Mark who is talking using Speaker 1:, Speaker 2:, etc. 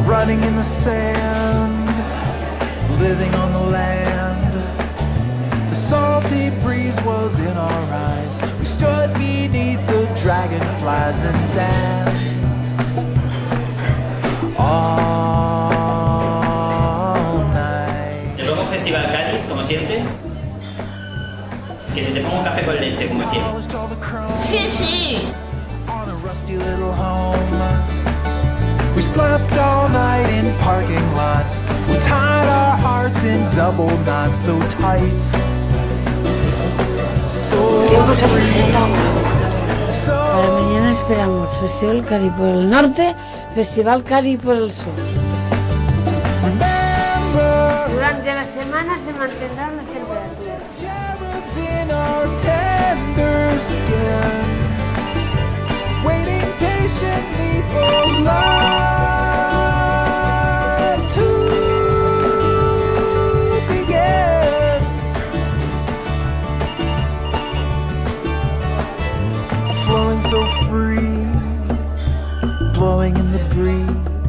Speaker 1: running in the sand, living on the land. The salty breeze was in our eyes. We stood beneath the dragonflies and danced all night.
Speaker 2: Y luego Festival Cádiz, como siempre. Que se te ponga un café con leche, como siempre.
Speaker 3: Sí, sí.
Speaker 1: On a rusty little home. We slept all night in parking lots. We tied our hearts in double knots so tight. So
Speaker 3: Tiempo se presenta una.
Speaker 4: Para mañana esperamos Festival Cari por el norte, Festival Cari por el sur. Durante la semana se mantendrán las temperaturas.
Speaker 1: cherubs in our tender skins, waiting patiently for love to begin. Flowing so free, blowing in the breeze.